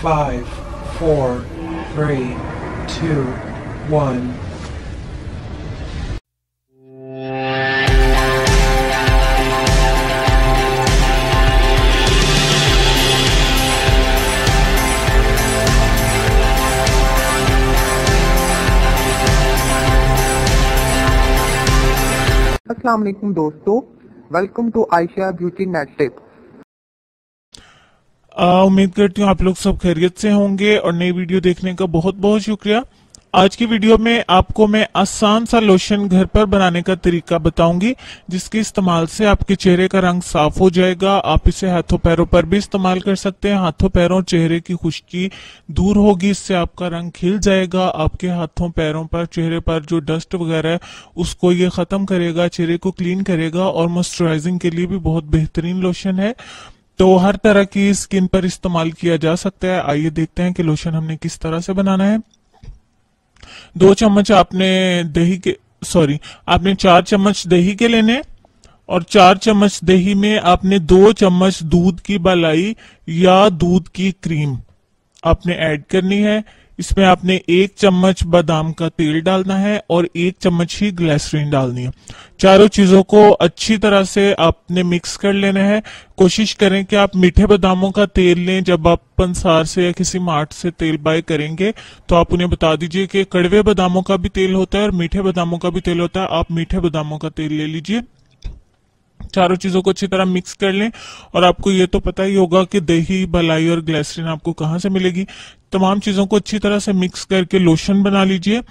5, 4, 3, 2, 1. अस्सलाम वालेकुम दोस्तों, welcome to Ayesha beauty net tip. उम्मीद करती हूँ आप लोग सब खैरियत से होंगे और नई वीडियो देखने का बहुत बहुत शुक्रिया। आज की वीडियो में आपको मैं आसान सा लोशन घर पर बनाने का तरीका बताऊंगी, जिसके इस्तेमाल से आपके चेहरे का रंग साफ हो जाएगा। आप इसे हाथों पैरों पर भी इस्तेमाल कर सकते हैं। हाथों पैरों चेहरे की खुश्की दूर होगी, इससे आपका रंग खिल जाएगा। आपके हाथों पैरों पर चेहरे पर जो डस्ट वगैरह है उसको ये खत्म करेगा, चेहरे को क्लीन करेगा और मॉइस्चराइजिंग के लिए भी बहुत बेहतरीन लोशन है। तो हर तरह की स्किन पर इस्तेमाल किया जा सकता है। आइए देखते हैं कि लोशन हमने किस तरह से बनाना है। 2 चम्मच आपने आपने 4 चम्मच दही के लेने और 4 चम्मच दही में आपने 2 चम्मच दूध की मलाई या दूध की क्रीम आपने ऐड करनी है। इसमें आपने 1 चम्मच बादाम का तेल डालना है और 1 चम्मच ही ग्लिसरीन डालनी है। चारों चीजों को अच्छी तरह से आपने मिक्स कर लेना है। कोशिश करें कि आप मीठे बादामों का तेल लें। जब आप पंसार से या किसी मार्ट से तेल बाय करेंगे तो आप उन्हें बता दीजिए कि कड़वे बादामों का भी तेल होता है और मीठे बादामों का भी तेल होता है। आप मीठे बादामों का तेल ले लीजिए। चारों चीजों को अच्छी तरह मिक्स कर लें और आपको ये तो पता ही होगा कि दही, मलाई और ग्लिसरीन आपको कहाँ से मिलेगी। तमाम चीजों को अच्छी तरह से मिक्स करके लोशन बना लीजिए।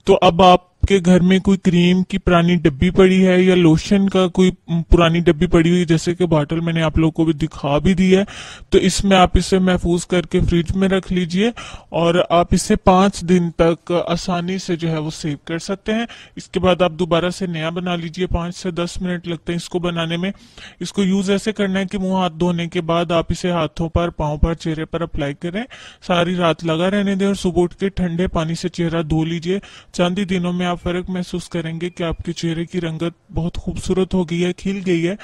तो अब आपके घर में कोई क्रीम की पुरानी डब्बी पड़ी है या लोशन का कोई पुरानी डब्बी पड़ी हुई, जैसे कि बॉटल मैंने आप लोगों को भी दिखा भी दी है, तो इसमें आप इसे महफूज करके फ्रिज में रख लीजिए और आप इसे 5 दिन तक आसानी से जो है वो सेव कर सकते हैं। इसके बाद आप दोबारा से नया बना लीजिए। 5 से 10 मिनट लगते हैं इसको बनाने में। इसको यूज ऐसे करना है कि मुंह हाथ धोने के बाद आप इसे हाथों पर, पांव पर, चेहरे पर अप्लाई करें, सारी रात लगा रहने दें और सुबह उठ के ठंडे पानी से चेहरा धो लीजिए। चंद ही दिनों में आप फर्क महसूस करेंगे कि आपके चेहरे की रंगत बहुत खूबसूरत हो गई है, खिल गई है।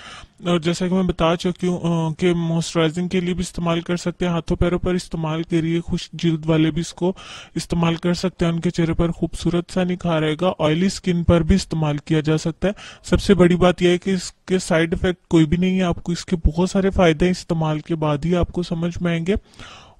और जैसा कि मैं बता चुकी हूँ कि मॉइस्चराइजिंग के लिए भी इस्तेमाल कर सकते हैं, हाथों पैरों पर इस्तेमाल करिए। खुश्क जिल्द वाले भी इसको इस्तेमाल कर सकते हैं, उनके चेहरे पर खूबसूरत सा निखार आएगा। ऑयली स्किन पर भी इस्तेमाल किया जा सकता है। सबसे बड़ी बात यह है कि इसके साइड इफेक्ट कोई भी नहीं है। आपको इसके बहुत सारे फायदे इस्तेमाल के बाद ही आपको समझ में आएंगे।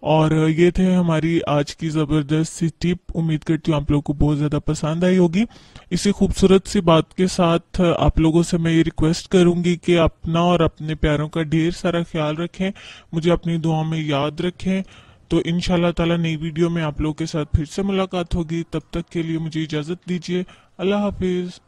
और ये थे हमारी आज की जबरदस्त सी टिप। उम्मीद करती हूँ आप लोगों को बहुत ज्यादा पसंद आई होगी। इसी खूबसूरत सी बात के साथ आप लोगों से मैं ये रिक्वेस्ट करूंगी कि अपना और अपने प्यारों का ढेर सारा ख्याल रखें, मुझे अपनी दुआ में याद रखें। तो इंशाल्लाह ताला नई वीडियो में आप लोगों के साथ फिर से मुलाकात होगी। तब तक के लिए मुझे इजाजत दीजिए। अल्लाह हाफिज।